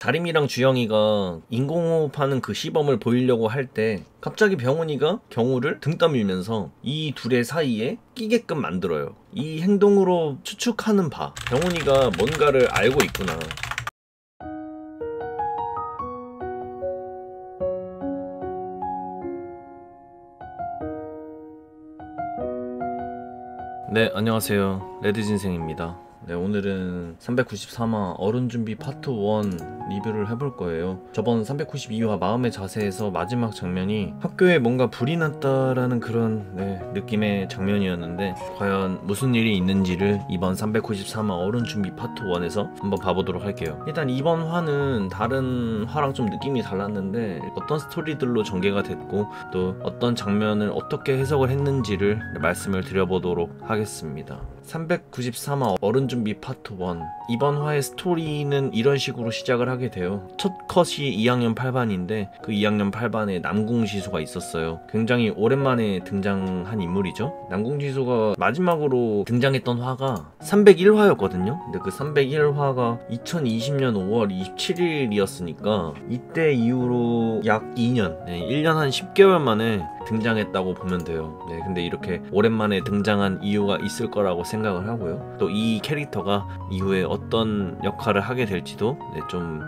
다림이랑 주영이가 인공호흡하는 그 시범을 보이려고 할 때 갑자기 병훈이가 경우를 등 떠밀면서 이 둘의 사이에 끼게끔 만들어요. 이 행동으로 추측하는 바 병훈이가 뭔가를 알고 있구나. 네, 안녕하세요. 레드진생입니다. 네, 오늘은 393화 어른준비 파트 1 리뷰를 해볼 거예요. 저번 392화 마음의 자세에서 마지막 장면이 학교에 뭔가 불이 났다라는 그런 느낌의 장면이었는데 과연 무슨 일이 있는지를 이번 393화 어른준비 파트 1에서 한번 봐보도록 할게요. 일단 이번 화는 다른 화랑 좀 느낌이 달랐는데 어떤 스토리들로 전개가 됐고 또 어떤 장면을 어떻게 해석을 했는지를 말씀을 드려보도록 하겠습니다. 393화 어른준비 파트 1 이번 화의 스토리는 이런 식으로 시작을 하게 돼요. 첫 컷이 2학년 8반인데 그 2학년 8반에 남궁지수가 있었어요. 굉장히 오랜만에 등장한 인물이죠. 남궁지수가 마지막으로 등장했던 화가 301화였거든요 근데 그 301화가 2020년 5월 27일이었으니까 이때 이후로 약 2년 1년 한 10개월 만에 등장했다고 보면 돼요. 근데 이렇게 오랜만에 등장한 이유가 있을 거라고 생각을 하고요. 또 이 캐릭터가 이후에 어떤 역할을 하게 될지도 좀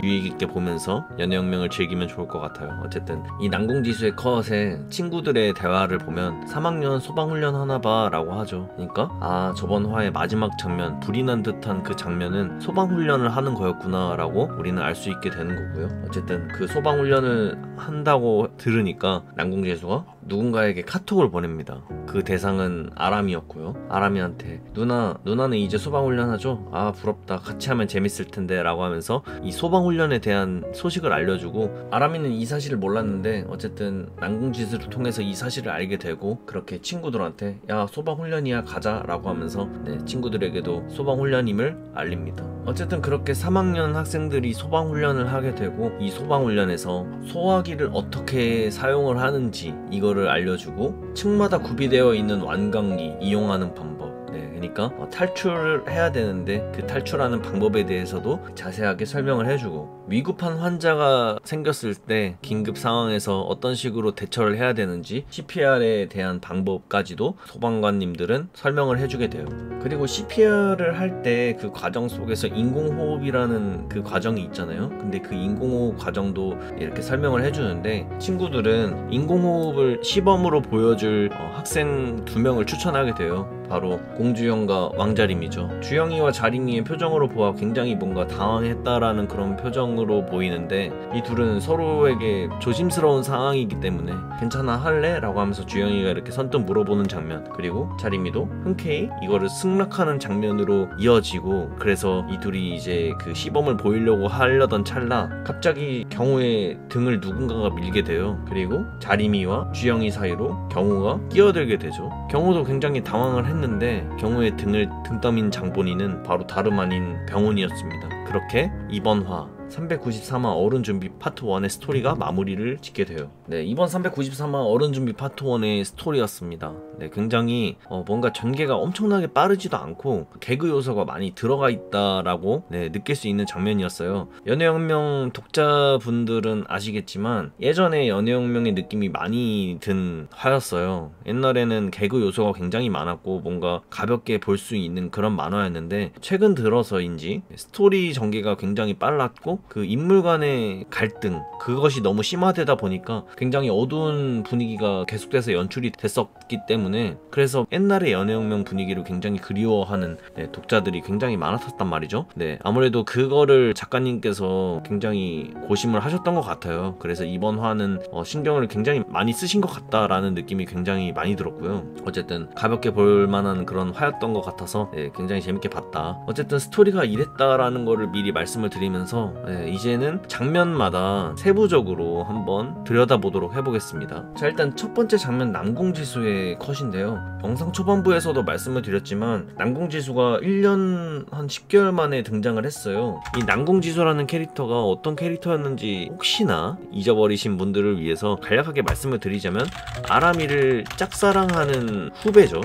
유익 있게 보면서 연애혁명을 즐기면 좋을 것 같아요. 어쨌든 이 남궁지수의 컷에 친구들의 대화를 보면 3학년 소방훈련 하나봐 라고 하죠. 그러니까 저번 화의 마지막 장면, 불이 난 듯한 그 장면은 소방훈련을 하는 거였구나 라고 우리는 알 수 있게 되는 거고요. 어쨌든 그 소방훈련을 한다고 들으니까 남궁지수가 누군가에게 카톡을 보냅니다. 그 대상은 아람이었고요. 아람이한테 누나는 이제 소방훈련 하죠? 아 부럽다, 같이 하면 재밌을 텐데 라고 하면서 이 소방훈련에 대한 소식을 알려주고, 아람이는 이 사실을 몰랐는데 어쨌든 남궁지수를 통해서 이 사실을 알게 되고 그렇게 친구들한테 야 소방훈련이야 가자 라고 하면서 친구들에게도 소방훈련임을 알립니다. 어쨌든 그렇게 3학년 학생들이 소방훈련을 하게 되고 이 소방훈련에서 소화기를 어떻게 사용을 하는지 이거를 알려주고 층마다 구비되어 있는 완강기 이용하는 방법, 그러니까 탈출을 해야 되는데 그 탈출하는 방법에 대해서도 자세하게 설명을 해주고, 위급한 환자가 생겼을 때 긴급 상황에서 어떤 식으로 대처를 해야 되는지 CPR에 대한 방법까지도 소방관님들은 설명을 해주게 돼요. 그리고 CPR을 할 때 그 과정 속에서 인공호흡이라는 그 과정이 있잖아요. 근데 그 인공호흡 과정도 이렇게 설명을 해주는데 친구들은 인공호흡을 시범으로 보여줄 학생 2명을 추천하게 돼요. 바로 공주영과 왕자림이죠. 주영이와 자림이의 표정으로 보아 굉장히 뭔가 당황했다라는 그런 표정으로 보이는데 이 둘은 서로에게 조심스러운 상황이기 때문에 괜찮아 할래? 라고 하면서 주영이가 이렇게 선뜻 물어보는 장면, 그리고 자림이도 흔쾌히 이거를 승낙하는 장면으로 이어지고, 그래서 이 둘이 이제 그 시범을 보이려고 하려던 찰나 갑자기 경우의 등을 누군가가 밀게 돼요. 그리고 자림이와 주영이 사이로 경우가 끼어들게 되죠. 경우도 굉장히 당황을 했는데 경우의 등을 등 떠민 장본인은 바로 다름 아닌 병훈이었습니다. 그렇게 이번 화 393화 어른준비 파트 1의 스토리가 마무리를 짓게 돼요. 이번 393화 어른준비 파트 1의 스토리였습니다. 굉장히 뭔가 전개가 엄청나게 빠르지도 않고 개그 요소가 많이 들어가 있다라고 느낄 수 있는 장면이었어요. 연애혁명 독자분들은 아시겠지만 예전에 연애혁명의 느낌이 많이 든 화였어요. 옛날에는 개그 요소가 굉장히 많았고 뭔가 가볍게 볼 수 있는 그런 만화였는데 최근 들어서인지 스토리 전개가 굉장히 빨랐고 그 인물 간의 갈등, 그것이 너무 심화되다 보니까 굉장히 어두운 분위기가 계속돼서 연출이 됐었기 때문에, 그래서 옛날의 연애혁명 분위기를 굉장히 그리워하는 독자들이 굉장히 많았었단 말이죠. 아무래도 그거를 작가님께서 굉장히 고심을 하셨던 것 같아요. 그래서 이번 화는 신경을 굉장히 많이 쓰신 것 같다라는 느낌이 굉장히 많이 들었고요. 어쨌든 가볍게 볼 만한 그런 화였던 것 같아서 굉장히 재밌게 봤다. 어쨌든 스토리가 이랬다라는 거를 미리 말씀을 드리면서 이제는 장면마다 세부적으로 한번 들여다보도록 해보겠습니다. 자, 일단 첫 번째 장면 남궁지수의 컷인데요. 영상 초반부에서도 말씀을 드렸지만 남궁지수가 1년 한 10개월 만에 등장을 했어요. 이 남궁지수라는 캐릭터가 어떤 캐릭터였는지 혹시나 잊어버리신 분들을 위해서 간략하게 말씀을 드리자면 아람이를 짝사랑하는 후배죠.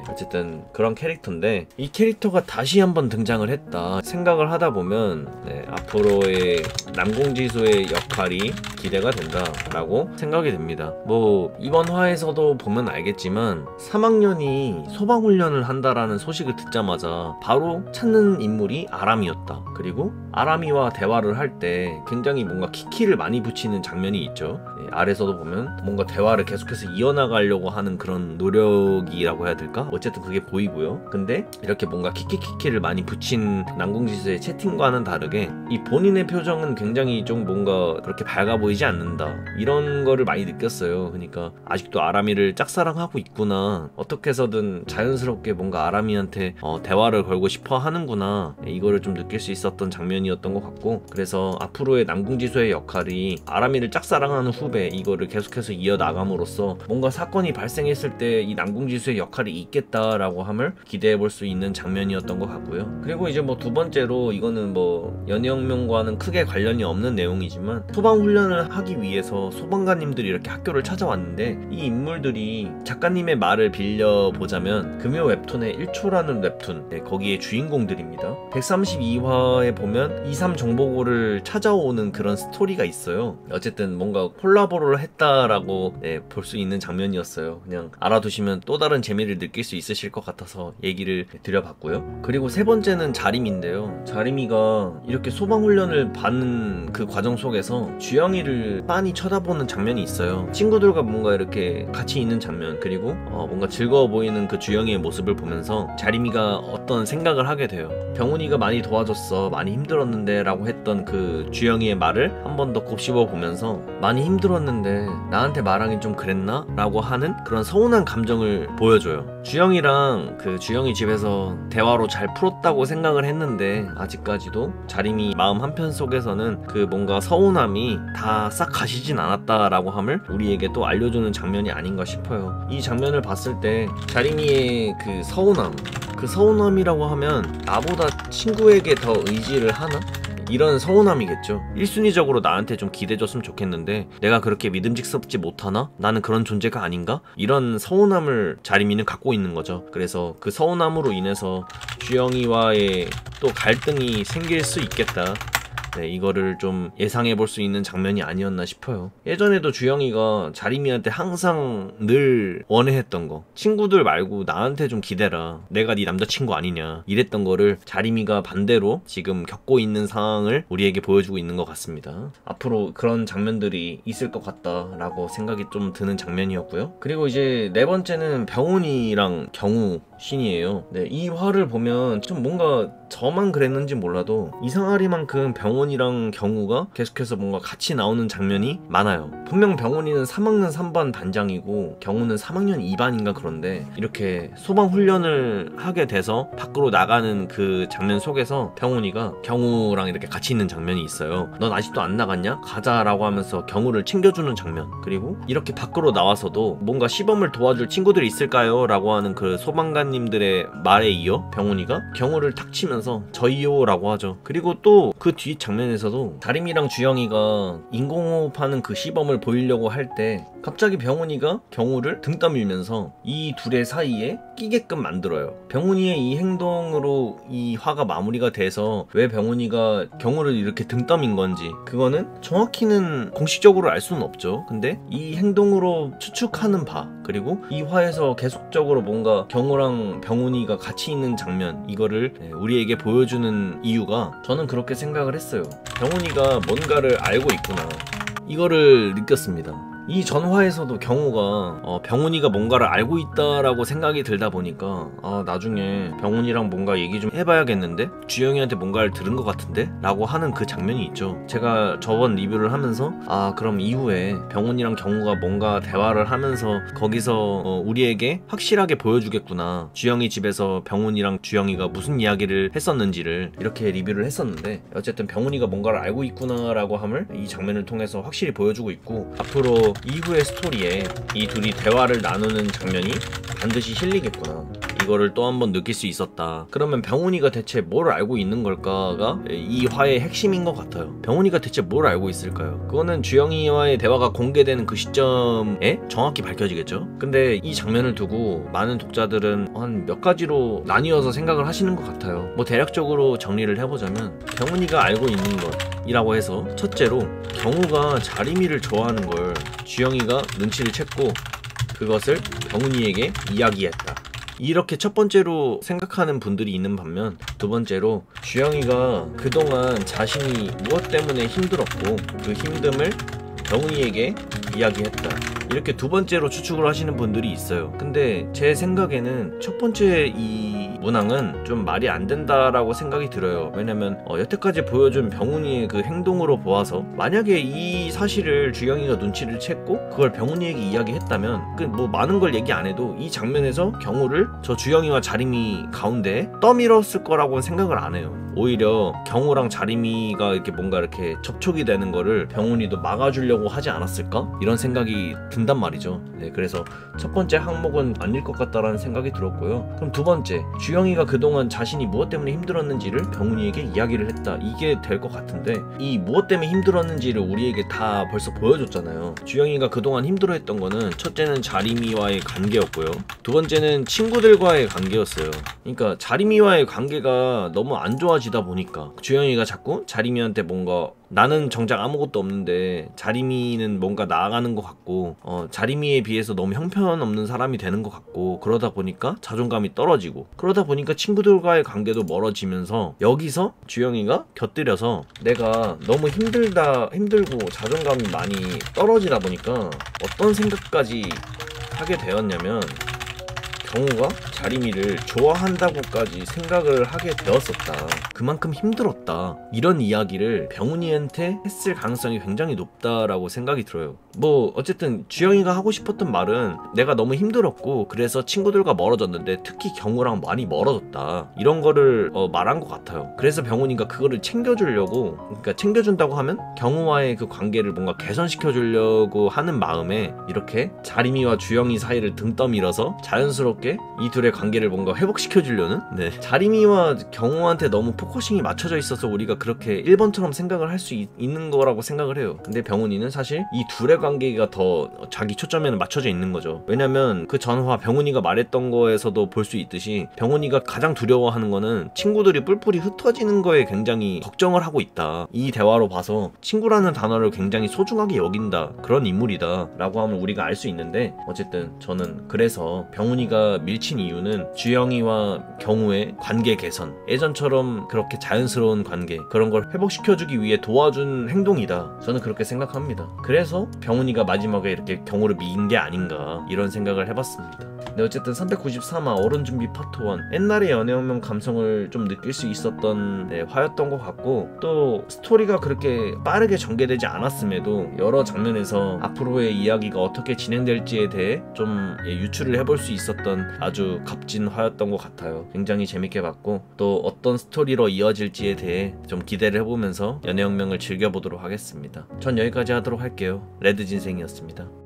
어쨌든 그런 캐릭터인데 이 캐릭터가 다시 한번 등장을 했다 생각을 하다 보면 앞으로 정도의 남궁지수의 역할이 기대가 된다라고 생각이 됩니다. 뭐 이번 화에서도 보면 알겠지만 3학년이 소방훈련을 한다라는 소식을 듣자마자 바로 찾는 인물이 아람이었다. 그리고 아람이와 대화를 할 때 굉장히 뭔가 키키를 많이 붙이는 장면이 있죠. 아래서도 보면 뭔가 대화를 계속해서 이어나가려고 하는 그런 노력이라고 해야 될까? 어쨌든 그게 보이고요. 근데 이렇게 뭔가 키키키키를 많이 붙인 남궁지수의 채팅과는 다르게 이 본인의 표정은 굉장히 좀 뭔가 그렇게 밝아 보이지 않는다. 이런 거를 많이 느꼈어요. 그러니까 아직도 아람이를 짝사랑하고 있구나. 어떻게 해서든 자연스럽게 뭔가 아람이한테 대화를 걸고 싶어 하는구나. 이거를 좀 느낄 수 있었던 장면이었던 것 같고, 그래서 앞으로의 남궁지수의 역할이 아람이를 짝사랑하는 후배 이거를 계속해서 이어나감으로써 뭔가 사건이 발생했을 때 이 남궁지수의 역할이 있겠다라고 함을 기대해 볼 수 있는 장면이었던 것 같고요. 그리고 이제 뭐 두 번째로 이거는 뭐 연희혁명과는 크게 관련이 없는 내용이지만 소방훈련을 하기 위해서 소방관님들이 이렇게 학교를 찾아왔는데 이 인물들이 작가님의 말을 빌려보자면 금요 웹툰의 1초라는 웹툰, 거기에 주인공들입니다. 132화에 보면 23 정보고를 찾아오는 그런 스토리가 있어요. 어쨌든 뭔가 콜라보를 했다라고 볼 수 있는 장면이었어요. 그냥 알아두시면 또 다른 재미를 느낄 수 있으실 것 같아서 얘기를 드려봤고요. 그리고 세 번째는 자림인데요. 자림이가 이렇게 소방훈련을 받는 그 과정 속에서 주영이를 빤히 쳐다보는 장면이 있어요. 친구들과 뭔가 이렇게 같이 있는 장면, 그리고 뭔가 즐거워 보이는 그 주영이의 모습을 보면서 자림이가 어떤 생각을 하게 돼요. 병훈이가 많이 도와줬어, 많이 힘들었는데 라고 했던 그 주영이의 말을 한 번 더 곱씹어 보면서 많이 힘들었는데 나한테 말하긴 좀 그랬나? 라고 하는 그런 서운한 감정을 보여줘요. 주영이랑 그 주영이 집에서 대화로 잘 풀었다고 생각을 했는데 아직까지도 자림이 마음 한편 속에서는 그 뭔가 서운함이 다 싹 가시진 않았다라고 함을 우리에게 또 알려주는 장면이 아닌가 싶어요. 이 장면을 봤을 때 자림이의 그 서운함이라고 하면 나보다 친구에게 더 의지를 하나? 이런 서운함이겠죠. 1순위적으로 나한테 좀 기대줬으면 좋겠는데 내가 그렇게 믿음직스럽지 못하나? 나는 그런 존재가 아닌가? 이런 서운함을 자림이는 갖고 있는 거죠. 그래서 그 서운함으로 인해서 주영이와의 또 갈등이 생길 수 있겠다. 이거를 좀 예상해 볼 수 있는 장면이 아니었나 싶어요. 예전에도 주영이가 자림이한테 항상 늘 원해했던 거, 친구들 말고 나한테 좀 기대라, 내가 네 남자친구 아니냐, 이랬던 거를 자림이가 반대로 지금 겪고 있는 상황을 우리에게 보여주고 있는 것 같습니다. 앞으로 그런 장면들이 있을 것 같다라고 생각이 좀 드는 장면이었고요. 그리고 이제 네 번째는 병훈이랑 경우 신이에요. 이 화를 보면 좀 뭔가 저만 그랬는지 몰라도 이상하리만큼 병원이랑 경우가 계속해서 뭔가 같이 나오는 장면이 많아요. 분명 병원이는 3학년 3반 반장이고 경우는 3학년 2반인가 그런데 이렇게 소방훈련을 하게 돼서 밖으로 나가는 그 장면 속에서 병원이가 경우랑 이렇게 같이 있는 장면이 있어요. 넌 아직도 안 나갔냐? 가자라고 하면서 경우를 챙겨주는 장면. 그리고 이렇게 밖으로 나와서도 뭔가 시범을 도와줄 친구들이 있을까요? 라고 하는 그 소방관님들의 말에 이어 병훈이가 경우를 탁 치면서 저희요 라고 하죠. 그리고 또 그 뒤 장면에서도 다림이랑 주영이가 인공호흡하는 그 시범을 보이려고 할 때 갑자기 병훈이가 경우를 등 떠밀면서 이 둘의 사이에 끼게끔 만들어요. 병훈이의 이 행동으로 이 화가 마무리가 돼서 왜 병훈이가 경우를 이렇게 등 떠민 건지 그거는 정확히는 공식적으로 알 수는 없죠. 근데 이 행동으로 추측하는 바, 그리고 이 화에서 계속적으로 뭔가 경우랑 병훈이가 같이 있는 장면, 이거를 우리에게 보여주는 이유가 저는 그렇게 생각을 했어요. 병훈이가 뭔가를 알고 있구나, 이거를 느꼈습니다. 이 전화에서도 경우가 병훈이가 뭔가를 알고 있다라고 생각이 들다 보니까 나중에 병훈이랑 뭔가 얘기 좀 해봐야겠는데? 주영이한테 뭔가를 들은 것 같은데? 라고 하는 그 장면이 있죠. 제가 저번 리뷰를 하면서 그럼 이후에 병훈이랑 경우가 뭔가 대화를 하면서 거기서 우리에게 확실하게 보여주겠구나, 주영이 집에서 병훈이랑 주영이가 무슨 이야기를 했었는지를, 이렇게 리뷰를 했었는데 어쨌든 병훈이가 뭔가를 알고 있구나 라고 함을 이 장면을 통해서 확실히 보여주고 있고, 앞으로 이후의 스토리에 이 둘이 대화를 나누는 장면이 반드시 실리겠구나, 이거를 또 한 번 느낄 수 있었다. 그러면 병훈이가 대체 뭘 알고 있는 걸까가 이 화의 핵심인 것 같아요. 병훈이가 대체 뭘 알고 있을까요? 그거는 주영이와의 대화가 공개되는 그 시점에 정확히 밝혀지겠죠. 근데 이 장면을 두고 많은 독자들은 한 몇 가지로 나뉘어서 생각을 하시는 것 같아요. 뭐 대략적으로 정리를 해보자면, 병훈이가 알고 있는 것이라고 해서 첫째로 경우가 자리미를 좋아하는 걸 주영이가 눈치를 챘고 그것을 병훈이에게 이야기했다. 이렇게 첫 번째로 생각하는 분들이 있는 반면, 두 번째로 주영이가 그동안 자신이 무엇 때문에 힘들었고 그 힘듦을 병훈이에게 이야기했다. 이렇게 두 번째로 추측을 하시는 분들이 있어요. 근데 제 생각에는 첫 번째 이 문항은 좀 말이 안 된다라고 생각이 들어요. 왜냐면 여태까지 보여준 병훈이의 그 행동으로 보아서, 만약에 이 사실을 주영이가 눈치를 챘고 그걸 병훈이에게 이야기했다면, 그 뭐 많은 걸 얘기 안 해도 이 장면에서 경우를 저 주영이와 자림이 가운데 떠밀었을 거라고는 생각을 안 해요. 오히려 경우랑 자림이가 이렇게 뭔가 이렇게 접촉이 되는 거를 병훈이도 막아주려고 하지 않았을까? 이런 생각이 든단 말이죠. 네, 그래서 첫 번째 항목은 아닐 것 같다라는 생각이 들었고요. 그럼 두 번째, 주영이가 그동안 자신이 무엇 때문에 힘들었는지를 병훈이에게 이야기를 했다. 이게 될 것 같은데, 이 무엇 때문에 힘들었는지를 우리에게 다 벌써 보여줬잖아요. 주영이가 그동안 힘들어했던 거는 첫째는 자림이와의 관계였고요. 두 번째는 친구들과의 관계였어요. 그러니까 자림이와의 관계가 너무 안 좋아지다 보니까 주영이가 자꾸 자림이한테 뭔가, 나는 정작 아무것도 없는데 자림이는 뭔가 나아가는 것 같고 자림이에 비해서 너무 형편없는 사람이 되는 것 같고, 그러다 보니까 자존감이 떨어지고, 그러다 보니까 친구들과의 관계도 멀어지면서, 여기서 주영이가 곁들여서 내가 너무 힘들고 자존감이 많이 떨어지다 보니까 어떤 생각까지 하게 되었냐면, 경우가 자림이를 좋아한다고까지 생각을 하게 되었었다. 그만큼 힘들었다. 이런 이야기를 병훈이한테 했을 가능성이 굉장히 높다라고 생각이 들어요. 뭐 어쨌든 주영이가 하고 싶었던 말은, 내가 너무 힘들었고 그래서 친구들과 멀어졌는데 특히 경우랑 많이 멀어졌다, 이런 거를 말한 것 같아요. 그래서 병훈이가 그거를 챙겨주려고, 그러니까 챙겨준다고 하면 경우와의 그 관계를 뭔가 개선시켜주려고 하는 마음에 이렇게 자림이와 주영이 사이를 등 떠밀어서 자연스럽게 이 둘의 관계를 뭔가 회복시켜주려는, 네, 자림이와 경우한테 너무 포커싱이 맞춰져 있어서 우리가 그렇게 1번처럼 생각을 할 수 있는 거라고 생각을 해요. 근데 병훈이는 사실 이 둘의 관계가 더 자기 초점에는 맞춰져 있는 거죠. 왜냐면 그 전화 병훈이가 말했던 거에서도 볼 수 있듯이, 병훈이가 가장 두려워하는 거는 친구들이 뿔뿔이 흩어지는 거에 굉장히 걱정을 하고 있다. 이 대화로 봐서 친구라는 단어를 굉장히 소중하게 여긴다, 그런 인물이다 라고 하면 우리가 알 수 있는데, 어쨌든 저는 그래서 병훈이가 밀친 이유는 주영이와 경우의 관계 개선, 예전처럼 그렇게 자연스러운 관계, 그런 걸 회복시켜주기 위해 도와준 행동이다, 저는 그렇게 생각합니다. 그래서 병훈이가 마지막에 이렇게 경우를 미인 게 아닌가, 이런 생각을 해봤습니다. 네, 어쨌든 393화 어른준비 파트 1, 옛날의 연애혁명 감성을 좀 느낄 수 있었던 화였던 것 같고, 또 스토리가 그렇게 빠르게 전개되지 않았음에도 여러 장면에서 앞으로의 이야기가 어떻게 진행될지에 대해 좀 유추를 해볼 수 있었던 아주 값진 화였던 것 같아요. 굉장히 재밌게 봤고, 또 어떤 스토리로 이어질지에 대해 좀 기대를 해보면서 연애혁명을 즐겨보도록 하겠습니다. 전 여기까지 하도록 할게요. 레드진생이었습니다.